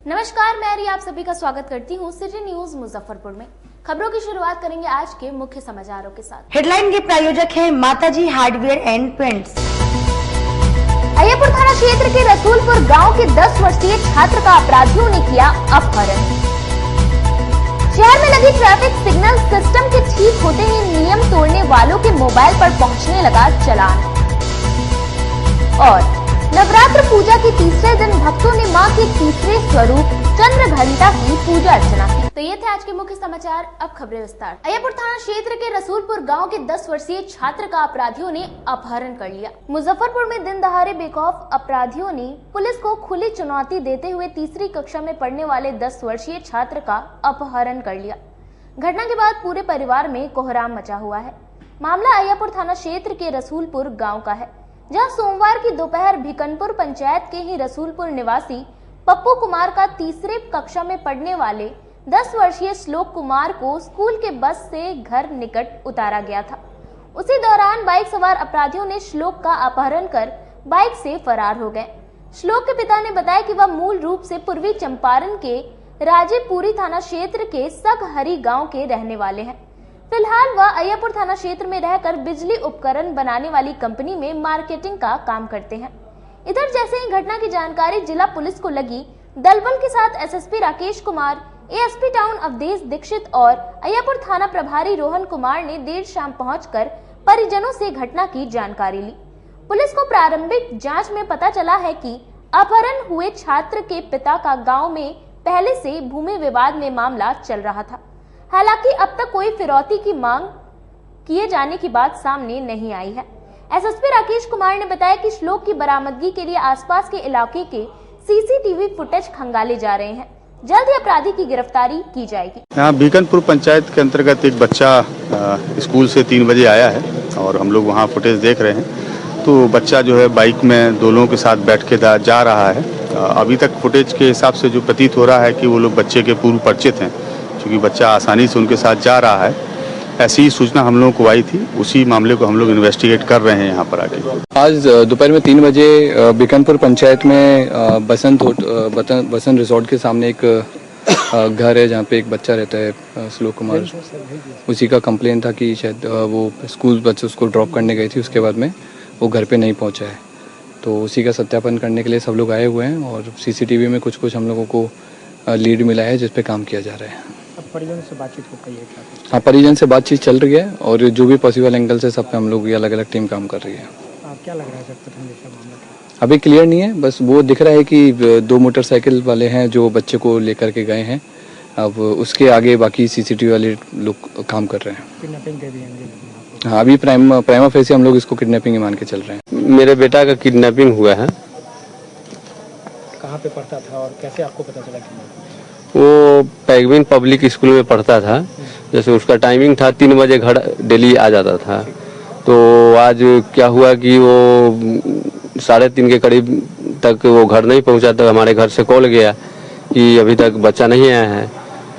नमस्कार, मैं रिया आप सभी का स्वागत करती हूँ सिटी न्यूज मुजफ्फरपुर में। खबरों की शुरुआत करेंगे आज के मुख्य समाचारों के साथ। हेडलाइन के प्रायोजक हैं माताजी हार्डवेयर एंड पेंट्स। अय्यपुर थाना क्षेत्र के रसूलपुर गांव के 10 वर्षीय छात्र का अपराधियों ने किया अपहरण। शहर में लगी ट्रैफिक सिग्नल सिस्टम के ठीक होते ही नियम तोड़ने वालों के मोबाइल पर पहुंचने लगा चालान। और नवरात्र पूजा के तीसरे दिन भक्तों ने मां के तीसरे स्वरूप चंद्र घंटा की पूजा अर्चना की। तो ये थे आज के मुख्य समाचार। अब खबरें विस्तार। अय्यपुर थाना क्षेत्र के रसूलपुर गांव के 10 वर्षीय छात्र का अपराधियों ने अपहरण कर लिया। मुजफ्फरपुर में दिन दहाड़े बेखौफ अपराधियों ने पुलिस को खुली चुनौती देते हुए तीसरी कक्षा में पढ़ने वाले 10 वर्षीय छात्र का अपहरण कर लिया। घटना के बाद पूरे परिवार में कोहराम मचा हुआ है। मामला अय्यपुर थाना क्षेत्र के रसूलपुर गाँव का है, जहां सोमवार की दोपहर भिकनपुर पंचायत के ही रसूलपुर निवासी पप्पू कुमार का तीसरे कक्षा में पढ़ने वाले 10 वर्षीय श्लोक कुमार को स्कूल के बस से घर निकट उतारा गया था। उसी दौरान बाइक सवार अपराधियों ने श्लोक का अपहरण कर बाइक से फरार हो गए। श्लोक के पिता ने बताया कि वह मूल रूप से पूर्वी चंपारण के राजेपुरी थाना क्षेत्र के सगहरी गाँव के रहने वाले हैं। फिलहाल वह अय्यपुर थाना क्षेत्र में रहकर बिजली उपकरण बनाने वाली कंपनी में मार्केटिंग का काम करते हैं। इधर जैसे ही घटना की जानकारी जिला पुलिस को लगी, दलबल के साथ SSP Rakesh Kumar, ASP town Awadhesh Dixit और अय्यपुर थाना प्रभारी रोहन कुमार ने देर शाम पहुंचकर परिजनों से घटना की जानकारी ली। पुलिस को प्रारंभिक जाँच में पता चला है कि अपहरण हुए छात्र के पिता का गाँव में पहले से भूमि विवाद में मामला चल रहा था। हालांकि अब तक कोई फिरौती की मांग किए जाने की बात सामने नहीं आई है। एसएसपी राकेश कुमार ने बताया कि श्लोक की बरामदगी के लिए आसपास के इलाके के सीसीटीवी फुटेज खंगाले जा रहे हैं। जल्द ही अपराधी की गिरफ्तारी की जाएगी। यहाँ भिकनपुर पंचायत के अंतर्गत एक बच्चा स्कूल से 3 बजे आया है और हम लोग वहाँ फुटेज देख रहे हैं। तो बच्चा जो है बाइक में 2 लोगों के साथ बैठ के जा रहा है। अभी तक फुटेज के हिसाब से जो प्रतीत हो रहा है कि वो लोग बच्चे के पूर्व परिचित हैं, क्योंकि बच्चा आसानी से उनके साथ जा रहा है। ऐसी ही सूचना हम लोगों को आई थी, उसी मामले को हम लोग इन्वेस्टिगेट कर रहे हैं यहाँ पर आके। आज दोपहर में 3 बजे भिकनपुर पंचायत में बसंत रिजॉर्ट के सामने एक घर है जहाँ पे एक बच्चा रहता है श्लोक कुमार। उसी का कंप्लेन था कि शायद वो स्कूल बच्चे उसको ड्रॉप करने गई थी, उसके बाद में वो घर पे नहीं पहुँचा है। तो उसी का सत्यापन करने के लिए सब लोग आए हुए हैं और सीसीटीवी में कुछ हम लोगों को लीड मिला है जिस पे काम किया जा रहा है। परिजन से बातचीत हो पाई है? हाँ, परिजन से बातचीत चल रही है और जो भी पॉसिबल एंगल से सब पे हम लोग अलग अलग टीम काम कर रही है। क्या लग रहा है सर मामला? अभी क्लियर नहीं है, बस वो दिख रहा है कि 2 मोटरसाइकिल वाले हैं जो बच्चे को लेकर के गए हैं। अब उसके आगे बाकी सीसीटीवी वाले लोग काम कर रहे हैं। किडनैपिंग के भी हैं? हाँ, अभी प्राइमा फेसी हम लोग इसको किडनैपिंग ही मान के चल रहे हैं। मेरे बेटा का किडनैपिंग हुआ है। कहाँ पे पढ़ता था और कैसे आपको पता चला? वो पैगविन पब्लिक स्कूल में पढ़ता था। जैसे उसका टाइमिंग था 3 बजे घर डेली आ जाता था। तो आज क्या हुआ कि वो 3:30 के करीब तक वो घर नहीं पहुंचा, तो हमारे घर से कॉल गया कि अभी तक बच्चा नहीं आया है।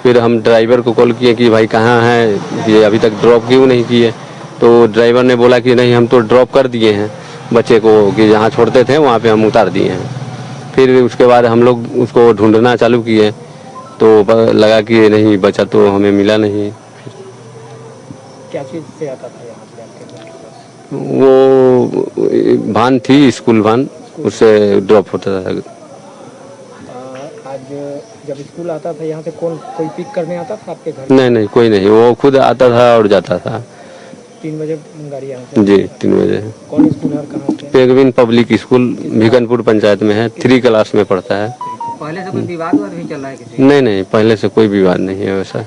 फिर हम ड्राइवर को कॉल किए कि भाई कहाँ है, ये अभी तक ड्रॉप क्यों नहीं किए। तो ड्राइवर ने बोला कि नहीं, हम तो ड्रॉप कर दिए हैं बच्चे को, कि जहाँ छोड़ते थे वहाँ पे हम उतार दिए हैं। फिर उसके बाद हम लोग उसको ढूंढना चालू किए तो लगा कि नहीं, बच्चा तो हमें मिला नहीं। क्या चीज़ से आता था यहाँ पे आपके पास? वो वान थी, स्कूल वान, उससे ड्रॉप होता था। आज जब स्कूल आता था यहाँ से कोई पिक करने आता था आपके घर? नहीं, कोई नहीं, वो खुद आता था और जाता था। 3 बजे गाड़ी यहाँ से? जी, 3 बजे। कौन स्कूल है और कहाँ से? पैगविन पब्लिक स्कूल भिकनपुर पंचायत में है, 3 क्लास में पढ़ता है। पहले से कोई विवाद भी चल रहा है किसी? नहीं, पहले से कोई विवाद नहीं है। वैसा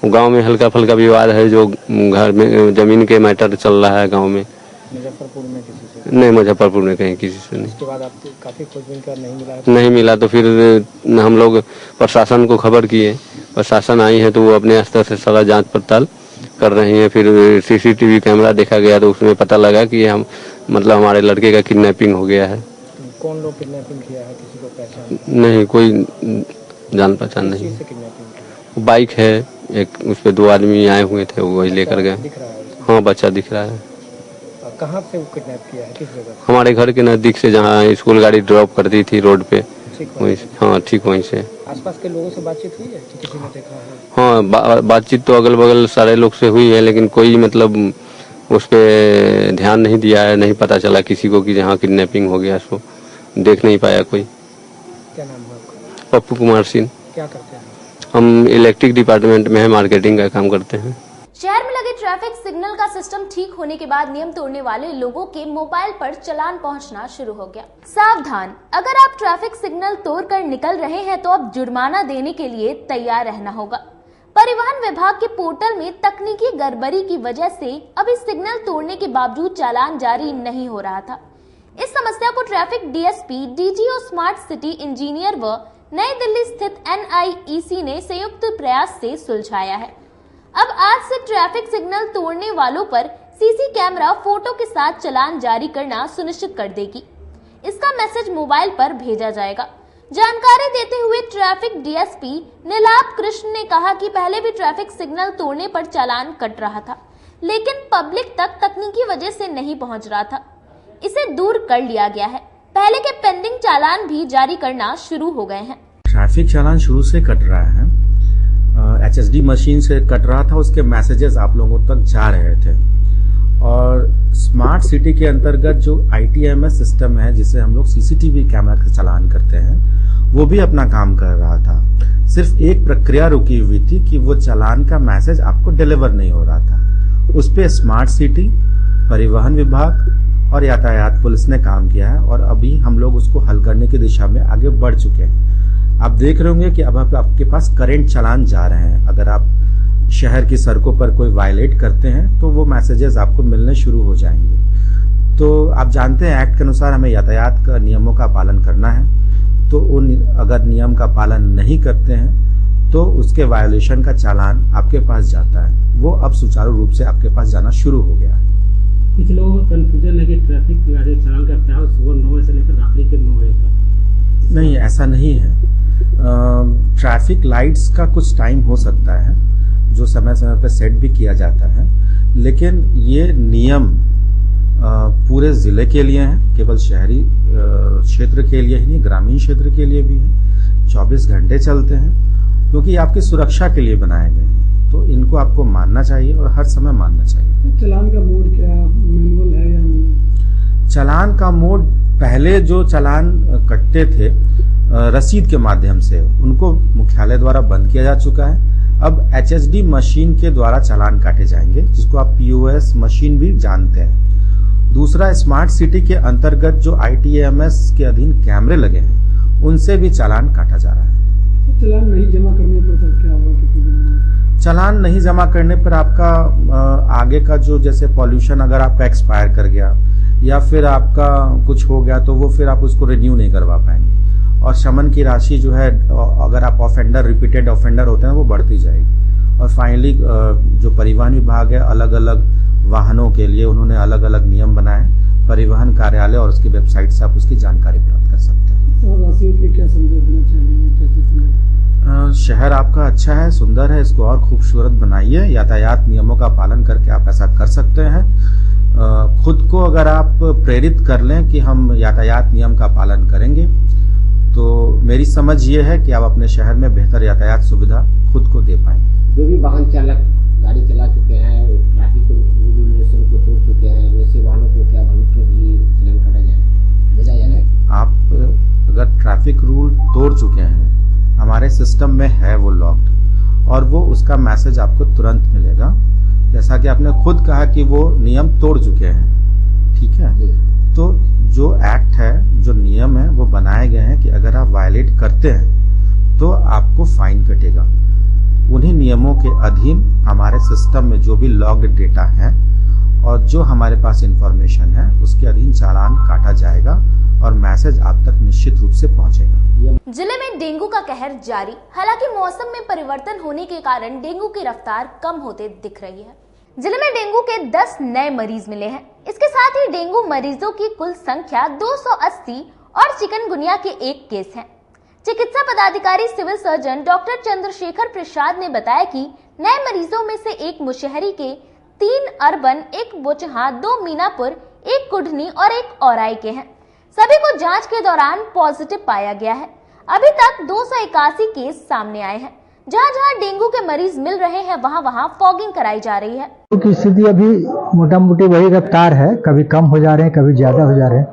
गांव में हल्का फुल्का विवाद है, जो घर में जमीन के मैटर चल रहा है गांव में। मुजफ्फरपुर में किसी से? नहीं, मुजफ्फरपुर में कहीं किसी से नहीं। उसके बाद आप काफी खोजबीन कर नहीं मिला तो फिर हम लोग प्रशासन को खबर किए। प्रशासन आई है तो वो अपने स्तर से सारा जांच पड़ताल कर रही है। फिर सीसीटीवी कैमरा देखा गया तो उसमें पता लगा कि हमारे लड़के का किडनैपिंग हो गया है। कौन लोग किडनैपिंग किया है, किसी को पहचान? नहीं, कोई जान पहचान नहीं। बाइक है एक, उस पे 2 आदमी आए हुए थे, वही लेकर गए। हाँ, बच्चा दिख रहा है। कहाँ से वो किडनैप किया है, किस जगह? हमारे घर के नजदीक से, जहाँ स्कूल गाड़ी ड्रॉप करती थी रोड पे। वहीं से, हाँ ठीक वहीं से। आसपास के लोगों से बातचीत हुई है कि किसी ने देखा हो? हाँ बातचीत तो अगल बगल सारे लोग से हुई है, लेकिन कोई मतलब उस पे ध्यान नहीं दिया है, नहीं पता चला किसी को कि जहाँ किडनैपिंग हो गया, सो देख नहीं पाया कोई। क्या नाम है आपका? पप्पू कुमार सिंह। क्या करते हैं? हम इलेक्ट्रिक डिपार्टमेंट में है, मार्केटिंग का काम करते हैं। शहर में लगे ट्रैफिक सिग्नल का सिस्टम ठीक होने के बाद नियम तोड़ने वाले लोगों के मोबाइल पर चालान पहुंचना शुरू हो गया। सावधान, अगर आप ट्रैफिक सिग्नल तोड़कर निकल रहे हैं तो अब जुर्माना देने के लिए तैयार रहना होगा। परिवहन विभाग के पोर्टल में तकनीकी गड़बड़ी की वजह से अभी सिग्नल तोड़ने के बावजूद चालान जारी नहीं हो रहा था। इस समस्या को traffic DSP, DGO, smart city engineer व नई दिल्ली स्थित NIEC ने संयुक्त प्रयास से सुलझाया है। अब आज से ट्रैफिक सिग्नल तोड़ने वालों पर सीसी कैमरा फोटो के साथ चालान जारी करना सुनिश्चित कर देगी। इसका मैसेज मोबाइल पर भेजा जाएगा। जानकारी देते हुए ट्रैफिक डीएसपी नीलाभ कृष्ण ने कहा कि पहले भी ट्रैफिक सिग्नल तोड़ने पर चालान कट रहा था, लेकिन पब्लिक तक तकनीकी वजह से नहीं पहुंच रहा था। इसे दूर कर लिया गया है। पहले के पेंडिंग चालान भी जारी करना शुरू हो गए हैं। ट्रैफिक चालान शुरू से कट रहा है, HSD मशीन से कट रहा था, उसके मैसेजेस आप लोगों तक जा रहे थे। और स्मार्ट सिटी के अंतर्गत जो ITMS सिस्टम है, जिसे हम लोग CCTV कैमरा का चालान करते हैं, वो भी अपना काम कर रहा था। सिर्फ एक प्रक्रिया रुकी हुई थी कि वो चालान का मैसेज आपको डिलीवर नहीं हो रहा था। उस पे स्मार्ट सिटी, परिवहन विभाग और यातायात पुलिस ने काम किया है और अभी हम लोग उसको हल करने की दिशा में आगे बढ़ चुके हैं। आप देख रहे होंगे कि अब आपके पास करंट चालान जा रहे हैं। अगर आप शहर की सड़कों पर कोई वायलेट करते हैं तो वो मैसेजेस आपको मिलने शुरू हो जाएंगे। तो आप जानते हैं एक्ट के अनुसार हमें यातायात का नियमों का पालन करना है। तो उन अगर नियम का पालन नहीं करते हैं तो उसके वायोलेशन का चालान आपके पास जाता है। वो अब सुचारू रूप से आपके पास जाना शुरू हो गया है। कुछ लोगों का कंफ्यूजन है कि ट्रैफिक चालान करता है सुबह 9 बजे से लेकर रात्रि के 9 बजे तक। नहीं, ऐसा नहीं है। ट्रैफिक लाइट्स का कुछ टाइम हो सकता है जो समय समय पर सेट भी किया जाता है, लेकिन ये नियम पूरे जिले के लिए हैं, केवल शहरी क्षेत्र के लिए ही नहीं, ग्रामीण क्षेत्र के लिए भी है। 24 घंटे चलते हैं क्योंकि आपकी सुरक्षा के लिए बनाए गए हैं, तो इनको आपको मानना चाहिए और हर समय मानना चाहिए। चालान का मोड क्या मैनुअल है या नहीं? चालान का मोड, पहले जो चालान कटते थे रसीद के माध्यम से, उनको मुख्यालय द्वारा बंद किया जा चुका है। अब HSD मशीन के द्वारा चालान काटे जाएंगे, जिसको आप POS मशीन भी जानते हैं। दूसरा, स्मार्ट सिटी के अंतर्गत जो ITMS के अधीन कैमरे लगे हैं, उनसे भी चालान काटा जा रहा है। तो चालान नहीं जमा करने पर क्या होगा? चालान नहीं जमा करने पर आपका आगे का जो, जैसे पॉल्यूशन अगर आपका एक्सपायर कर गया या फिर आपका कुछ हो गया, तो वो फिर आप उसको रिन्यू नहीं करवा पाएंगे और शमन की राशि जो है, अगर आप ऑफेंडर, रिपीटेड ऑफेंडर होते हैं, वो बढ़ती जाएगी। और फाइनली जो परिवहन विभाग है, अलग अलग वाहनों के लिए उन्होंने अलग अलग नियम बनाए। परिवहन कार्यालय और उसकी वेबसाइट से आप उसकी जानकारी प्राप्त कर सकते हैं। शहरवासियों को क्या संदेश देना चाहिए? शहर आपका अच्छा है, सुंदर है, इसको और खूबसूरत बनाइए। यातायात नियमों का पालन करके आप ऐसा कर सकते हैं। खुद को अगर आप प्रेरित कर लें कि हम यातायात नियम का पालन करेंगे, तो मेरी समझ ये है कि आप अपने शहर में बेहतर यातायात सुविधा खुद को दे पाएंगे। जो भी वाहन चालक गाड़ी चला चुके हैं, ट्रैफिक रेगुलेशन को तोड़ चुके हैं, वैसे वाहनों को क्या भविष्य में भी चालान काटा जाए, भेजा जाएगा? आप अगर ट्रैफिक रूल तोड़ चुके हैं, हमारे सिस्टम में है वो लॉक्ड, और वो उसका मैसेज आपको तुरंत मिलेगा। जैसा कि आपने खुद कहा कि वो नियम तोड़ चुके हैं, ठीक है? तो जो एक्ट है, जो नियम है, वो बनाए गए हैं कि अगर आप वायलेट करते हैं तो आपको फाइन कटेगा। उन्हीं नियमों के अधीन हमारे सिस्टम में जो भी लॉग्ड डेटा है और जो हमारे पास इंफॉर्मेशन है, उसके अधीन चालान काटा जाएगा और मैसेज आप तक निश्चित रूप से पहुंचेगा। जिले में डेंगू का कहर जारी। हालांकि मौसम में परिवर्तन होने के कारण डेंगू की रफ्तार कम होते दिख रही है। जिले में डेंगू के 10 नए मरीज मिले हैं। इसके साथ ही डेंगू मरीजों की कुल संख्या 280 और चिकनगुनिया के 1 केस है। चिकित्सा पदाधिकारी सिविल सर्जन डॉक्टर चंद्रशेखर प्रसाद ने बताया कि नए मरीजों में से 1 मुशहरी के, 3 अर्बन, 1 बोचहा, 2 मीनापुर, 1 कुढ़नी और 1 औराई के हैं। सभी को जांच के दौरान पॉजिटिव पाया गया है। अभी तक 281 केस सामने आए हैं। जहां जहां डेंगू के मरीज मिल रहे हैं वहां वहां फॉगिंग कराई जा रही है। की स्थिति अभी मोटा मोटी वही रफ्तार है, कभी कम हो जा रहे हैं, कभी ज्यादा हो जा रहे हैं,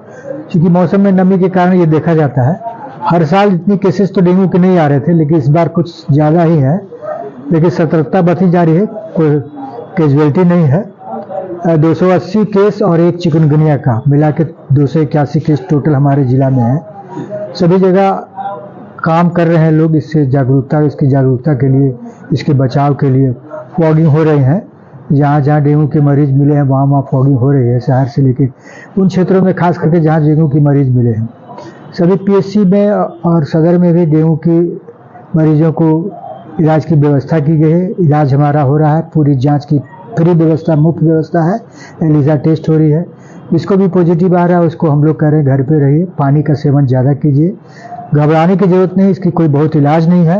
क्योंकि मौसम में नमी के कारण ये देखा जाता है। हर साल इतनी केसेस तो डेंगू के नहीं आ रहे थे, लेकिन इस बार कुछ ज्यादा ही है, लेकिन सतर्कता बरती जा रही है, कोई कैजुअलिटी नहीं है। 280 केस और एक चिकनगुनिया का मिला के 281 केस टोटल हमारे जिला में है। सभी जगह काम कर रहे हैं लोग इसकी जागरूकता के लिए, इसके बचाव के लिए फॉगिंग हो रही है। जहाँ जहाँ डेंगू के मरीज मिले हैं वहाँ फॉगिंग हो रही है, शहर से लेकर उन क्षेत्रों में, खास करके जहाँ डेंगू के मरीज मिले हैं। सभी पीएचसी में और सदर में भी डेंगू के मरीजों को इलाज की व्यवस्था की गई है। इलाज हमारा हो रहा है, पूरी जांच की फ्री व्यवस्था, मुफ्त व्यवस्था है। एलिजा टेस्ट हो रही है, जिसको भी पॉजिटिव आ रहा है उसको हम लोग कह रहे हैं घर पे रहिए, पानी का सेवन ज़्यादा कीजिए, घबराने की जरूरत नहीं, इसकी कोई बहुत इलाज नहीं है,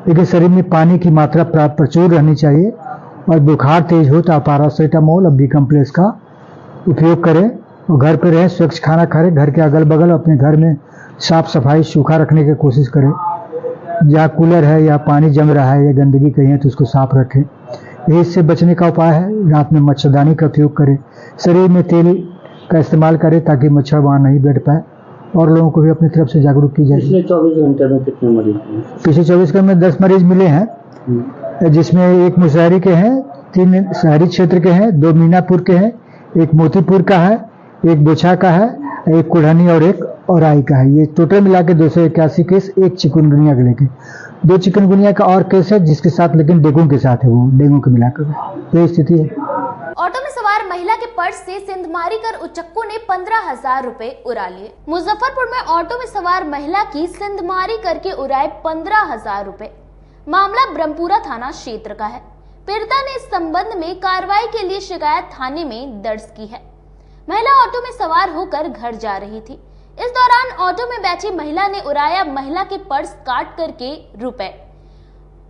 लेकिन शरीर में पानी की मात्रा प्रचुर रहनी चाहिए। और बुखार तेज हो तो पैरासीटामोल और बी कॉम्प्लेक्स का उपयोग करें और घर पे रहें, स्वच्छ खाना खाएं, घर के अगल बगल अपने घर में साफ सफाई सूखा रखने की कोशिश करें। जहाँ कूलर है या पानी जम रहा है या गंदगी कहीं है तो उसको साफ रखें। यही इससे बचने का उपाय है। रात में मच्छरदानी का उपयोग करें, शरीर में तेल का इस्तेमाल करें ताकि मच्छर वहाँ नहीं बैठ पाए, और लोगों को भी अपनी तरफ से जागरूक की जाए। पिछले 24 घंटे में कितने मरीज मिले? पिछले 24 घंटे में 10 मरीज मिले हैं, जिसमें एक मुशहरी के हैं, 3 शहरी क्षेत्र के हैं, 2 मीनापुर के हैं, एक मोतीपुर का है, एक बोछा का है, एक कुढ़नी और एक औराई का है। ये टोटल मिला के 281 केस, एक चिकनगुनिया के लेके 2 चिकनगुनिया का और केस है, जिसके साथ लेकिन डेंगू के साथ है, वो डेंगू के मिलाकर ये स्थिति है। ऑटो में सवार महिला के पर्स से सिंधमारी कर उचक्कों ने 15,000 रुपए उड़ा लिए। मुजफ्फरपुर में ऑटो में सवार महिला की सिंधमारी करके उड़ाए 15,000 रुपए। मामला ब्रह्मपुरा थाना क्षेत्र का है। पीड़िता ने इस संबंध में कार्रवाई के लिए शिकायत थाने में दर्ज की है। महिला ऑटो में सवार होकर घर जा रही थी। इस दौरान ऑटो में बैठी महिला ने उड़ाया महिला के पर्स काट करके रुपए।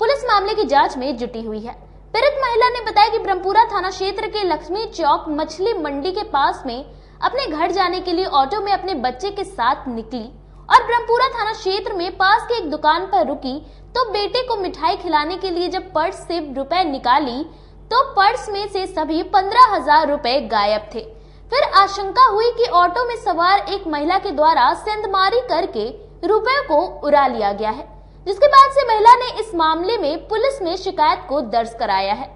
पुलिस मामले की जांच में जुटी हुई है। पीड़ित महिला ने बताया कि ब्रह्मपुरा थाना क्षेत्र के लक्ष्मी चौक मछली मंडी के पास में अपने घर जाने के लिए ऑटो में अपने बच्चे के साथ निकली और ब्रह्मपुरा थाना क्षेत्र में पास के एक दुकान पर रुकी तो बेटे को मिठाई खिलाने के लिए जब पर्स से रुपए निकाली तो पर्स में से सभी 15,000 रुपए गायब थे। फिर आशंका हुई कि ऑटो में सवार एक महिला के द्वारा सेंधमारी करके रुपए को उड़ा लिया गया है, जिसके बाद से महिला ने इस मामले में पुलिस में शिकायत को दर्ज कराया है।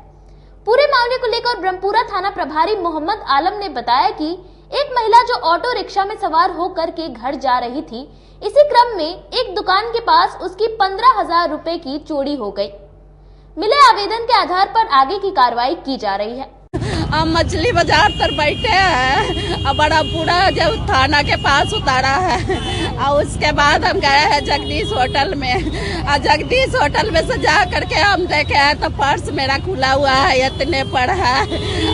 पूरे मामले को लेकर ब्रह्मपुरा थाना प्रभारी मोहम्मद आलम ने बताया कि एक महिला जो ऑटो रिक्शा में सवार होकर के घर जा रही थी, इसी क्रम में एक दुकान के पास उसकी 15,000 रुपए की चोरी हो गई। मिले आवेदन के आधार पर आगे की कार्रवाई की जा रही है। हम मछली बाजार पर बैठे हैं और बड़ा पूरा जब थाना के पास उतारा है और उसके बाद हम गए हैं जगदीश होटल में और जगदीश होटल में से जा करके हम देखे हैं तो पर्स मेरा खुला हुआ है, इतने पर है।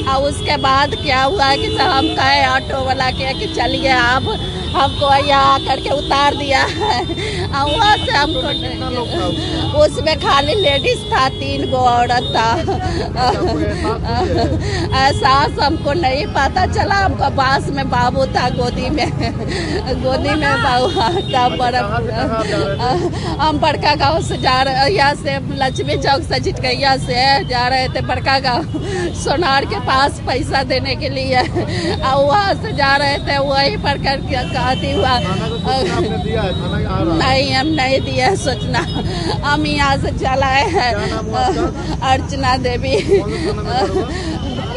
और उसके बाद क्या हुआ कि हम कहे ऑटो वाला के कि चलिए आप हमको यहाँ करके उतार दिया है और वहाँ से हमको उसमें खाली लेडीज था, 3 गो औरत था। एहसास हमको नहीं पता चला, हमको पास में बाबू था, गोदी में बाबू था। हम बड़का गांव से जा रहे, यहाँ से लक्ष्मी चौक से चिटकैया से जा रहे थे बड़का गांव सोनार के पास पैसा देने के लिए और वहाँ से जा रहे थे, वहीं पर करके हुआ नहीं, हम नहीं दिया सोचना। हम यहाँ से चलाए हैं अर्चना देवी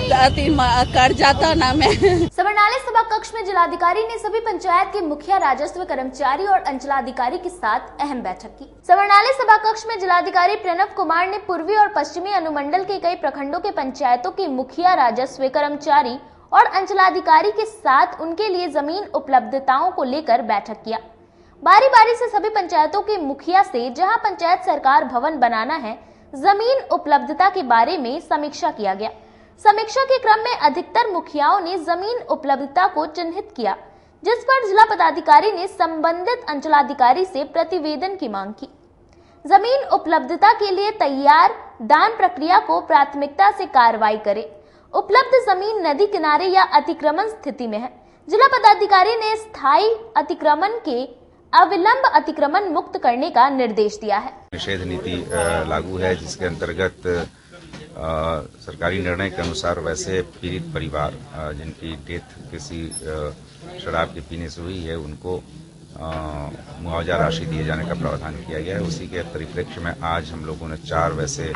कर जाता ना मैं। समरनाले सभा कक्ष में जिलाधिकारी ने सभी पंचायत के मुखिया, राजस्व कर्मचारी और अंचलाधिकारी के साथ अहम बैठक की। समरनाले सभा कक्ष में जिलाधिकारी प्रणव कुमार ने पूर्वी और पश्चिमी अनुमंडल के कई प्रखंडों के पंचायतों के मुखिया, राजस्व कर्मचारी और अंचलाधिकारी के साथ उनके लिए जमीन उपलब्धताओं को लेकर बैठक किया। बारी बारी से सभी पंचायतों के मुखिया से जहां पंचायत सरकार भवन बनाना है, जमीन उपलब्धता के बारे में समीक्षा किया गया। समीक्षा के क्रम में अधिकतर मुखियाओं ने जमीन उपलब्धता को चिन्हित किया, जिस पर जिला पदाधिकारी ने संबंधित अंचलाधिकारी से प्रतिवेदन की मांग की। जमीन उपलब्धता के लिए तैयार दान प्रक्रिया को प्राथमिकता से कार्रवाई करे। उपलब्ध जमीन नदी किनारे या अतिक्रमण स्थिति में है। जिला पदाधिकारी ने स्थायी अतिक्रमण के अविलंब अतिक्रमण मुक्त करने का निर्देश दिया है। निषेध नीति लागू है, जिसके अंतर्गत सरकारी निर्णय के अनुसार वैसे पीड़ित परिवार जिनकी डेथ किसी शराब के पीने से हुई है, उनको मुआवजा राशि दिए जाने का प्रावधान किया गया है। उसी के परिप्रेक्ष्य में आज हम लोगों ने 4 वैसे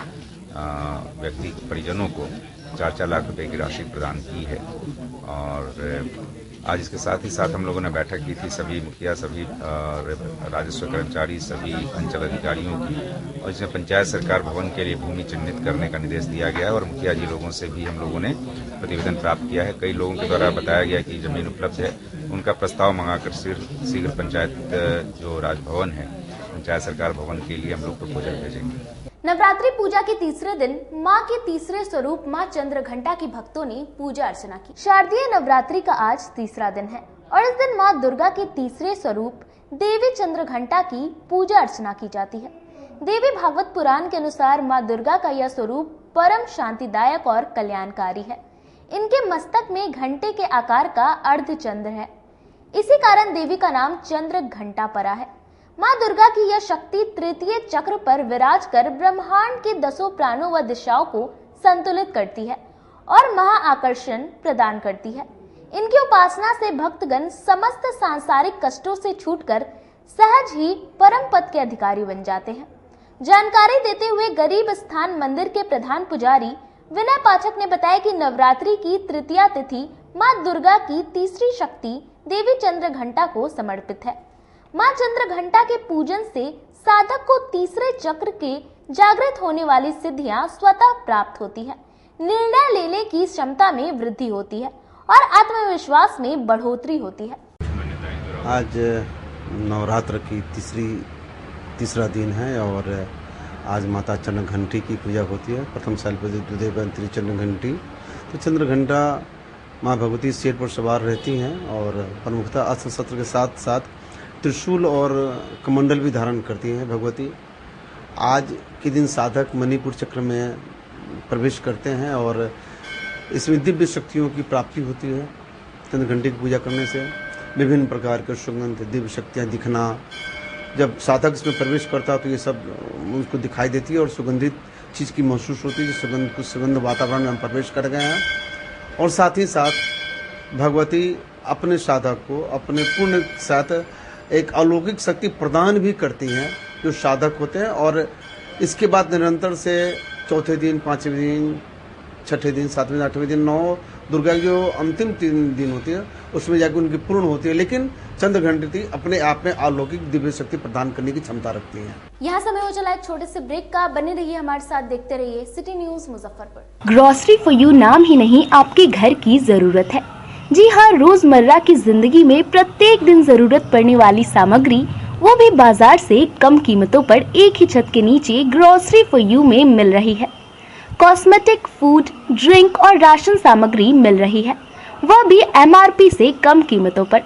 व्यक्ति परिजनों को 4-4 लाख रुपए की राशि प्रदान की है। और आज इसके साथ ही साथ हम लोगों ने बैठक की थी सभी मुखिया, सभी राजस्व कर्मचारी, सभी अंचल अधिकारियों की, और इसमें पंचायत सरकार भवन के लिए भूमि चिन्हित करने का निर्देश दिया गया है। और मुखिया जी लोगों से भी हम लोगों ने प्रतिवेदन प्राप्त किया है। कई लोगों के द्वारा बताया गया कि जमीन उपलब्ध है, उनका प्रस्ताव मंगाकर शीघ्र पंचायत जो राजभवन है, पंचायत सरकार भवन के लिए हम लोग प्रपोजल भेजेंगे। नवरात्रि पूजा के तीसरे दिन मां के तीसरे स्वरूप मां चंद्रघंटा की भक्तों ने पूजा अर्चना की। शारदीय नवरात्रि का आज तीसरा दिन है और इस दिन मां दुर्गा के तीसरे स्वरूप देवी चंद्रघंटा की पूजा अर्चना की जाती है। देवी भागवत पुराण के अनुसार मां दुर्गा का यह स्वरूप परम शांतिदायक और कल्याणकारी है। इनके मस्तक में घंटे के आकार का अर्धचंद्र है, इसी कारण देवी का नाम चंद्र घंटा पड़ा है। मां दुर्गा की यह शक्ति तृतीय चक्र पर विराज कर ब्रह्मांड के 10 प्राणों व दिशाओं को संतुलित करती है और महाआकर्षण प्रदान करती है। इनकी उपासना से भक्तगण समस्त सांसारिक कष्टों से छूटकर सहज ही परम पद के अधिकारी बन जाते हैं। जानकारी देते हुए गरीब स्थान मंदिर के प्रधान पुजारी विनय पाठक ने बताया कि नवरात्रि की तृतीया तिथि मां दुर्गा की तीसरी शक्ति देवी चंद्रघंटा को समर्पित है। मां चंद्रघंटा के पूजन से साधक को तीसरे चक्र के जागृत होने वाली सिद्धियां स्वतः प्राप्त होती है, निर्णय लेने की क्षमता में वृद्धि होती है और आत्मविश्वास में बढ़ोतरी होती है। आज नवरात्र की तीसरा दिन है और आज माता चंद्रघंटी की पूजा होती है। प्रथम शैलपुत्री चंद्रघंटी। तो चंद्रघंटा माँ भगवती शेर पर सवार रहती हैं और प्रमुखता अस्त्र शस्त्र के साथ साथ त्रिशूल और कमंडल भी धारण करती हैं भगवती। आज के दिन साधक मणिपुर चक्र में प्रवेश करते हैं और इसमें दिव्य शक्तियों की प्राप्ति होती है। चंद्रघंटी की पूजा करने से विभिन्न प्रकार के सुगंध, दिव्य शक्तियाँ दिखना, जब साधक इसमें प्रवेश करता है तो ये सब उसको दिखाई देती है और सुगंधित चीज़ की महसूस होती है। सुगंध वातावरण में हम प्रवेश कर गए हैं और साथ ही साथ भगवती अपने साधक को अपने पूर्ण के साथ एक अलौकिक शक्ति प्रदान भी करती हैं जो साधक होते हैं। और इसके बाद निरंतर से चौथे दिन, 5वें दिन, 6ठे दिन, 7वें दिन, 8वें दिन, 9 दुर्गा की जो अंतिम 3 दिन होती है उसमें जाकर उनकी पूर्ण होती है। लेकिन चंद्रघंटी अपने आप में अलौकिक दिव्य शक्ति प्रदान करने की क्षमता रखती है। यहाँ समय हो चला एक छोटे से ब्रेक का। बने रहिए हमारे साथ, देखते रहिए city news Muzaffarpur. Grocery for you नाम ही नहीं, आपके घर की जरूरत है। जी हाँ, रोजमर्रा की जिंदगी में प्रत्येक दिन जरूरत पड़ने वाली सामग्री, वो भी बाजार से कम कीमतों पर एक ही छत के नीचे ग्रोसरी फॉर यू में मिल रही है। कॉस्मेटिक, फूड, ड्रिंक और राशन सामग्री मिल रही है, वह भी MRP से कम कीमतों पर।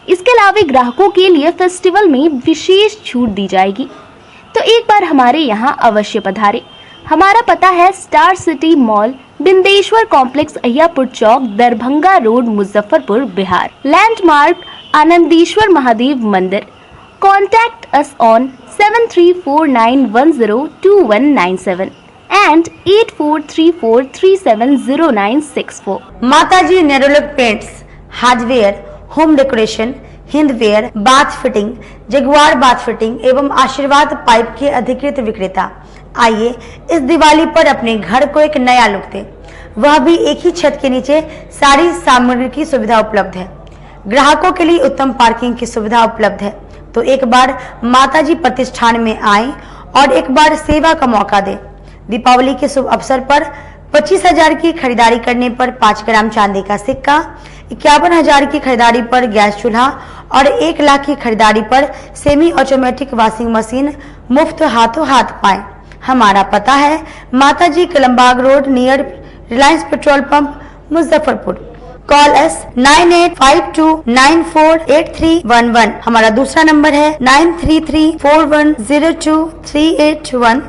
इसके अलावा ग्राहकों के लिए फेस्टिवल में विशेष छूट दी जाएगी, तो एक बार हमारे यहाँ अवश्य पधारें। हमारा पता है star city mall, Bindeshwar complex, Ayyapur Chowk, Darbhanga road, Muzaffarpur, Bihar. Landmark Anandeshwar Mahadev Mandir. Contact us on 7349102197 and 8434370964. माताजी Nerolac paints, hardware, home decoration, Hindware, bath fitting, Jaquar bath fitting एवं आशीर्वाद पाइप के अधिकृत विक्रेता। आइए इस दिवाली पर अपने घर को एक नया लुक दें, वह भी एक ही छत के नीचे। सारी सामग्री की सुविधा उपलब्ध है। ग्राहकों के लिए उत्तम पार्किंग की सुविधा उपलब्ध है। तो एक बार माताजी प्रतिष्ठान में आएं और एक बार सेवा का मौका दें। दीपावली के शुभ अवसर पर 25,000 की खरीदारी करने पर 5 ग्राम चांदी का सिक्का, 51,000 की खरीदारी पर गैस चूल्हा और 1 लाख की खरीदारी पर सेमी ऑटोमेटिक वॉशिंग मशीन मुफ्त हाथों हाथ पाएं। हमारा पता है माताजी Kalambagh road near Reliance petrol pump, Muzaffarpur. Call S 9852948311। हमारा दूसरा नंबर है 9334102381।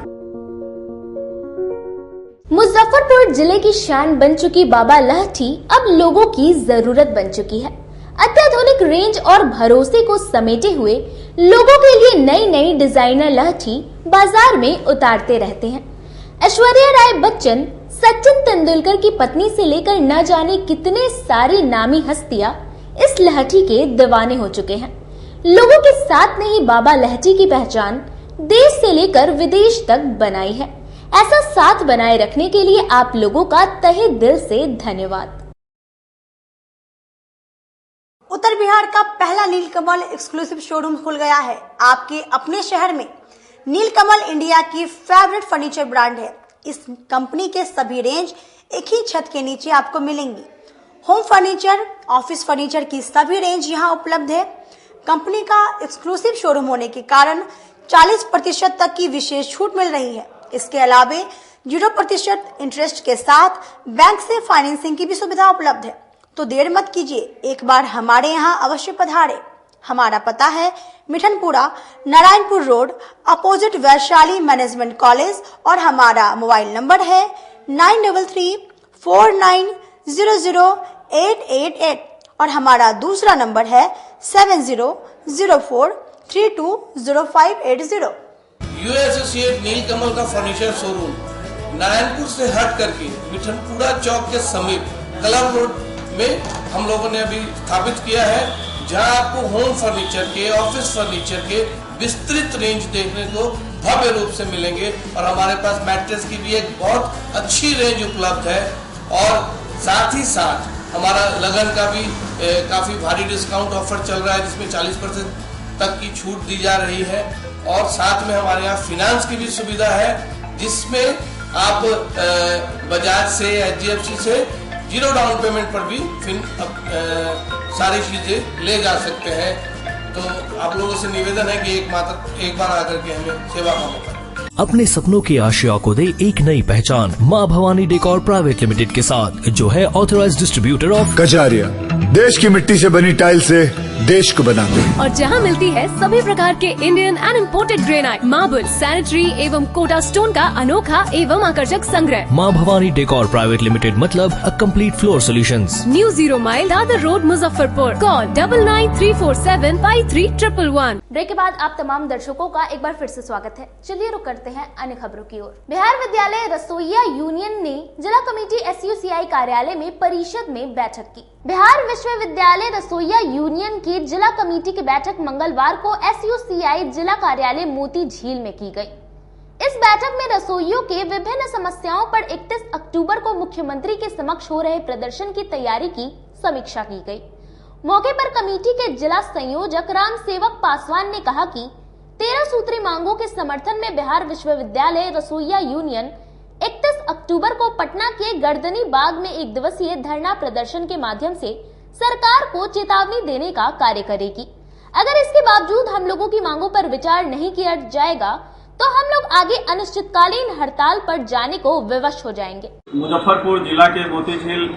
मुजफ्फरपुर जिले की शान बन चुकी बाबा लाठी अब लोगों की जरूरत बन चुकी है। अत्याधुनिक रेंज और भरोसे को समेटे हुए लोगों के लिए नई नई डिजाइनर लहठी बाजार में उतारते रहते हैं। ऐश्वर्या राय बच्चन, सचिन तेंदुलकर की पत्नी से लेकर न जाने कितने सारी नामी हस्तियां इस लहठी के दीवाने हो चुके हैं। लोगों के साथ ने ही बाबा लहठी की पहचान देश से लेकर विदेश तक बनाई है। ऐसा साथ बनाए रखने के लिए आप लोगों का तहे दिल से धन्यवाद। उत्तर बिहार का पहला नीलकमल एक्सक्लूसिव शोरूम खुल गया है आपके अपने शहर में। नीलकमल इंडिया की फेवरेट फर्नीचर ब्रांड है। इस कंपनी के सभी रेंज एक ही छत के नीचे आपको मिलेंगी। होम फर्नीचर, ऑफिस फर्नीचर की सभी रेंज यहाँ उपलब्ध है। कंपनी का एक्सक्लूसिव शोरूम होने के कारण 40% तक की विशेष छूट मिल रही है। इसके अलावे 0% इंटरेस्ट के साथ बैंक से फाइनेंसिंग की भी सुविधा उपलब्ध है। तो देर मत कीजिए, एक बार हमारे यहाँ अवश्य पधारें। हमारा पता है Mithanpura, Narayanpur road, opposite Vaishali management college और हमारा मोबाइल नंबर है 9334900888 और हमारा दूसरा नंबर है 7004320580। एसोसिएट नीलकमल का फर्नीचर शोरूम नारायणपुर से हट करके मिठनपुरा चौक के समीप क्लब रोड में हम लोगों ने अभी स्थापित किया है, जहां आपको होम फर्नीचर के, ऑफिस फर्नीचर के विस्तृत रेंज देखने को भव्य रूप से मिलेंगे। और हमारे पास मैट्रेस की भी एक बहुत अच्छी रेंज उपलब्ध है और साथ ही साथ हमारा लगन का भी काफी भारी डिस्काउंट ऑफर चल रहा है, जिसमें 40% तक की छूट दी जा रही है। और साथ में हमारे यहाँ फिनांस की भी सुविधा है, जिसमें आप बजाज से, HDFC से 0 डाउन पेमेंट पर भी सारी चीजें ले जा सकते हैं। तो आप लोगों से निवेदन है कि एक बार आकर के हमें सेवा का मौका। अपने सपनों की आशा को दे एक नई पहचान माँ भवानी डेकोर प्राइवेट लिमिटेड के साथ, जो है ऑथराइज्ड डिस्ट्रीब्यूटर ऑफ कजारिया। देश की मिट्टी से बनी टाइल से देश को बनाते हैं। और जहां मिलती है सभी प्रकार के Indian and imported granite, marble, sanitary एवं कोटा स्टोन का अनोखा एवं आकर्षक संग्रह। माँ भवानी डेकोर प्राइवेट लिमिटेड मतलब a complete floor solutions. New 0 mile Dadar road, Muzaffarpur. Call 9934753111। Break के बाद आप तमाम दर्शकों का एक बार फिर से स्वागत है। चलिए रुक करते हैं अन्य खबरों की ओर। बिहार विद्यालय रसोइया यूनियन ने जिला कमेटी SUCI कार्यालय में परिषद में बैठक की। बिहार विश्वविद्यालय रसोइया यूनियन की जिला कमेटी की बैठक मंगलवार को SUCI जिला कार्यालय मोती झील में की गई। इस बैठक में रसोइयों के विभिन्न समस्याओं पर 31 अक्टूबर को मुख्यमंत्री के समक्ष हो रहे प्रदर्शन की तैयारी की समीक्षा की गई। मौके पर कमेटी के जिला संयोजक राम सेवक पासवान ने कहा कि 13 सूत्री मांगों के समर्थन में बिहार विश्वविद्यालय रसोइया यूनियन 31 अक्टूबर को पटना के गर्दनी बाग में 1 दिवसीय धरना प्रदर्शन के माध्यम से सरकार को चेतावनी देने का कार्य करेगी। अगर इसके बावजूद हम लोगों की मांगों पर विचार नहीं किया जाएगा तो हम लोग आगे अनिश्चितकालीन हड़ताल पर जाने को विवश हो जाएंगे। मुजफ्फरपुर जिला के मोती झील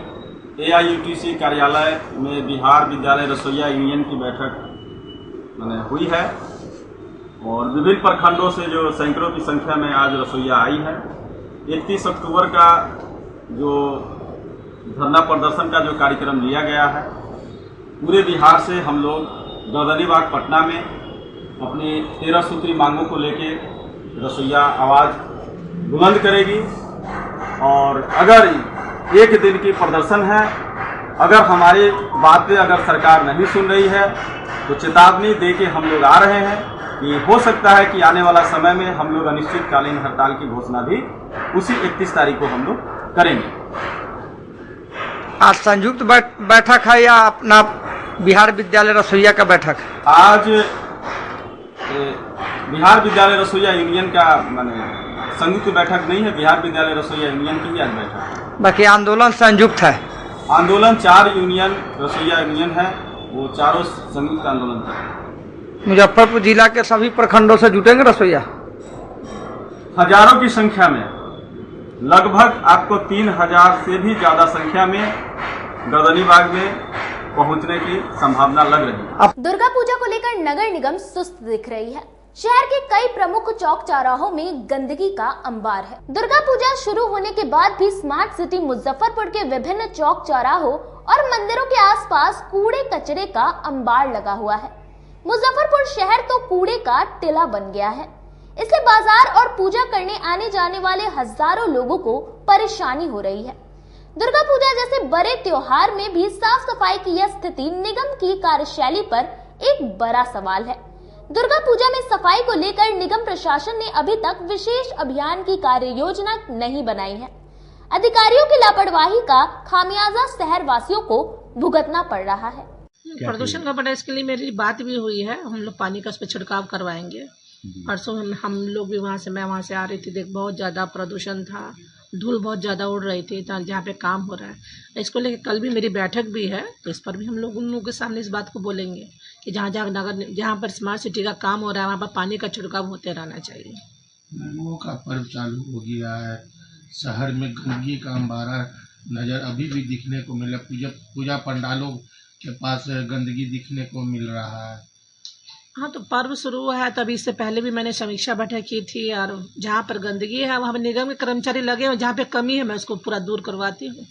AIUTC कार्यालय में बिहार विद्यालय रसोइया यूनियन की बैठक हुई है और विभिन्न प्रखंडों से जो सैकड़ों की संख्या में आज रसोइया आई है। 31 अक्टूबर का जो धरना प्रदर्शन का जो कार्यक्रम लिया गया है, पूरे बिहार से हम लोग गर्दनीबाग पटना में अपनी 13 सूत्री मांगों को लेके रसोइया आवाज़ बुलंद करेगी। और अगर एक दिन की प्रदर्शन है, अगर हमारी बातें अगर सरकार नहीं सुन रही है तो चेतावनी दे के हम लोग आ रहे हैं कि हो सकता है कि आने वाला समय में हम लोग अनिश्चितकालीन हड़ताल की घोषणा भी उसी 31 तारीख को हम लोग करेंगे। आज संयुक्त बैठक है या अपना बिहार विद्यालय रसोइया का बैठक? आज बिहार विद्यालय रसोइया यूनियन का संयुक्त बैठक नहीं है, बिहार विद्यालय रसोइया यूनियन की ही आज बैठक है। बाकी आंदोलन संयुक्त है। आंदोलन 4 यूनियन रसोइया यूनियन है, वो चारों संयुक्त आंदोलन है। मुजफ्फरपुर जिला के सभी प्रखंडों से जुटेंगे रसोइया? हजारों की संख्या में, लगभग आपको 3000 से भी ज्यादा संख्या में गर्दनीबाग में पहुंचने की संभावना लग रही है। दुर्गा पूजा को लेकर नगर निगम सुस्त दिख रही है। शहर के कई प्रमुख चौक चौराहों में गंदगी का अंबार है। दुर्गा पूजा शुरू होने के बाद भी स्मार्ट सिटी मुजफ्फरपुर के विभिन्न चौक चौराहों और मंदिरों के आसपास कूड़े कचरे का अंबार लगा हुआ है। मुजफ्फरपुर शहर तो कूड़े का टिला बन गया है। इससे बाजार और पूजा करने आने जाने वाले हजारों लोगों को परेशानी हो रही है। दुर्गा पूजा जैसे बड़े त्योहार में भी साफ सफाई की यह स्थिति निगम की कार्यशैली पर एक बड़ा सवाल है। दुर्गा पूजा में सफाई को लेकर निगम प्रशासन ने अभी तक विशेष अभियान की कार्य योजना नहीं बनाई है। अधिकारियों की लापरवाही का खामियाजा शहर वासियों को भुगतना पड़ रहा है। प्रदूषण का बड़ा इसके लिए मेरी बात भी हुई है, हम लोग पानी का उस पर छिड़काव करवाएंगे। परसों हम लोग भी मैं वहाँ से आ रही थी, देख बहुत ज्यादा प्रदूषण था, धूल बहुत ज्यादा उड़ रही थी जहाँ पे काम हो रहा है। इसको लेकर कल भी मेरी बैठक भी है, तो इस पर भी हम लोग उन लोगों के सामने इस बात को बोलेंगे कि जहाँ पर स्मार्ट सिटी का काम हो रहा है वहाँ पर पानी का छिड़काव होते रहना चाहिए। रंगों का पर्व चालू हो गया है, शहर में गंदगी का अंबारा नजर अभी भी दिखने को मिला। पूजा पंडालों के पास गंदगी दिखने को मिल रहा है। हाँ, तो पर्व शुरू हुआ है, तभी इससे पहले भी मैंने समीक्षा बैठक की थी और जहाँ पर गंदगी है वहाँ पर निगम के कर्मचारी लगे हैं, जहाँ पे कमी है मैं उसको पूरा दूर करवाती हूँ।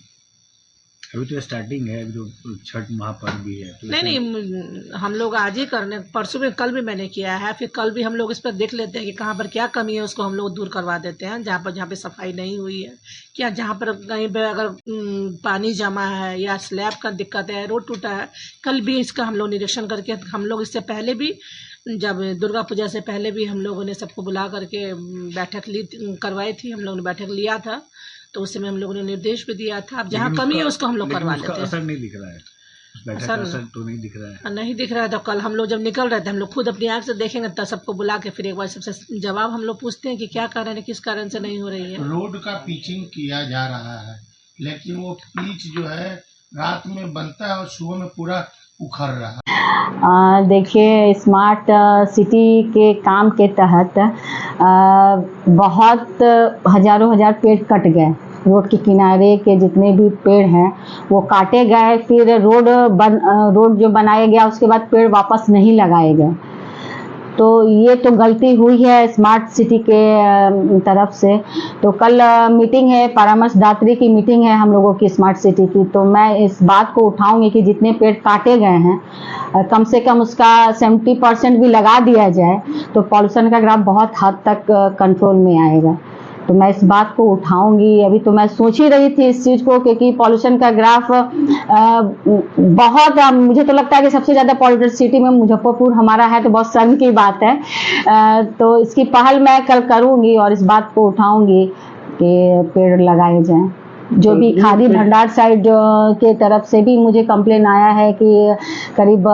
अभी तो स्टार्टिंग है, अभी तो छठ महापर्व भी है तो नहीं, हम लोग आज ही करने, परसों में कल भी मैंने किया है, फिर कल भी हम लोग इस पर देख लेते हैं कि कहाँ पर क्या कमी है, उसको हम लोग दूर करवा देते हैं। जहाँ पे सफाई नहीं हुई है, क्या जहाँ पर कहीं पे अगर पानी जमा है या स्लैब का दिक्कत है, रोड टूटा है, कल भी इसका हम लोग निरीक्षण करके हम लोग इससे पहले भी जब दुर्गा पूजा से पहले भी हम लोगों ने सबको बुला करके बैठक करवाई थी, हम लोगों ने बैठक लिया था, तो उस समय हम लोगों ने निर्देश भी दिया था। अब जहाँ कमी है उसको हम लोग करवा लेते हैं। असर नहीं दिख रहा है, असर तो नहीं दिख रहा है। नहीं दिख रहा है तो कल हम लोग जब निकल रहे थे, हम लोग खुद अपनी आंख से देखेंगे, तब सबको बुला के फिर एक बार सबसे जवाब हम लोग पूछते हैं कि क्या कारण है, किस कारण से नहीं हो रही है। रोड का पिचिंग किया जा रहा है, लेकिन वो पिच जो है रात में बनता है और सुबह में पूरा उखड़ रहा है। देखिए, स्मार्ट सिटी के काम के तहत बहुत हजार पेड़ कट गए। रोड के किनारे के जितने भी पेड़ हैं वो काटे गए, फिर रोड जो बनाया गया उसके बाद पेड़ वापस नहीं लगाए गए। तो ये तो गलती हुई है स्मार्ट सिटी के तरफ से। तो कल मीटिंग है, परामर्शदात्री की मीटिंग है हम लोगों की स्मार्ट सिटी की, तो मैं इस बात को उठाऊंगी कि जितने पेड़ काटे गए हैं कम से कम उसका 70% भी लगा दिया जाए, तो पॉल्यूशन का ग्राफ बहुत हद तक कंट्रोल में आएगा। तो मैं इस बात को उठाऊंगी। अभी तो मैं सोच ही रही थी इस चीज़ को, क्योंकि पॉल्यूशन का ग्राफ बहुत, मुझे तो लगता है कि सबसे ज़्यादा पॉल्यूटेड सिटी में मुजफ्फरपुर हमारा है, तो बहुत शर्म की बात है। तो इसकी पहल मैं कल करूंगी और इस बात को उठाऊंगी कि पेड़ लगाए जाएं। जो भी खादी भंडार साइड के तरफ से भी मुझे कंप्लेन आया है कि करीब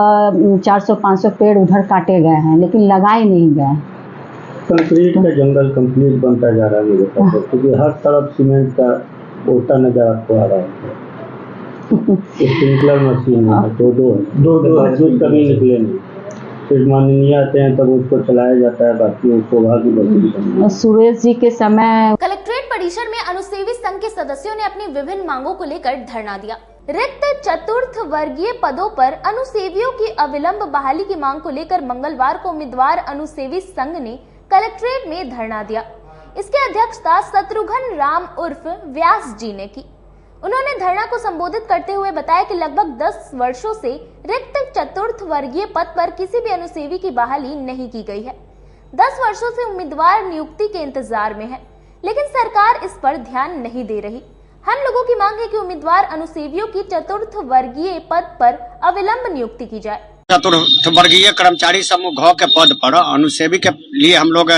400-500 पेड़ उधर काटे गए हैं, लेकिन लगाए नहीं गए। कंक्रीट का जंगल कंप्लीट बनता जा रहा है मेरे पास, क्योंकि हर तरफ सीमेंट का ओटा नजर आपको आ रहा है। स्प्रिंकलर मशीन है, दो कभी निकले नहीं, फिर माननीय आते हैं तब उसको चलाया जाता है, बाकी शोभा की बत्ती। सुरेश जी के समय कलेक्ट्रेट परिसर में अनुसेवी संघ के सदस्यों ने अपनी विभिन्न मांगों को लेकर धरना दिया। रिक्त चतुर्थ वर्गीय पदों पर अनुसेवियों की अविलंब बहाली की मांग को लेकर मंगलवार को उम्मीदवार अनुसेवी संघ ने कलेक्ट्रेट में धरना दिया। इसकी अध्यक्षता शत्रुघ्न राम उर्फ व्यास जी ने की। उन्होंने धरना को संबोधित करते हुए बताया कि लगभग 10 वर्षों से रिक्त चतुर्थ वर्गीय पद पर किसी भी अनुसेवी की बहाली नहीं की गई है। 10 वर्षों से उम्मीदवार नियुक्ति के इंतजार में है, लेकिन सरकार इस पर ध्यान नहीं दे रही। हम लोगों की मांग है कि उम्मीदवार अनुसेवियों की चतुर्थ वर्गीय पद पर अविलंब नियुक्ति की जाए। चतुर्थ वर्गीय कर्मचारी समूह घ के पद पर अनुसेवी के लिए हम लोग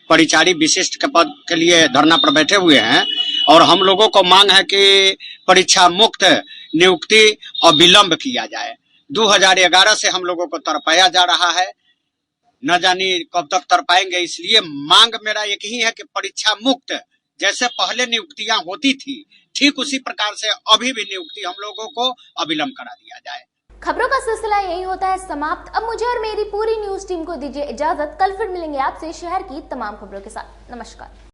परिचारी विशिष्ट के पद के लिए धरना पर बैठे हुए हैं और हम लोगों को मांग है कि परीक्षा मुक्त नियुक्ति अविलंब किया जाए। 2011 से हम लोगों को तरपाया जा रहा है, न जाने कब तक तरपाएंगे, इसलिए मांग मेरा एक ही है कि परीक्षा मुक्त जैसे पहले नियुक्तियां होती थी, ठीक उसी प्रकार से अभी भी नियुक्ति हम लोगों को अविलंब करा दिया जाए। खबरों का सिलसिला यही होता है समाप्त। अब मुझे और मेरी पूरी न्यूज टीम को दीजिए इजाजत। कल फिर मिलेंगे आपसे शहर की तमाम खबरों के साथ। नमस्कार।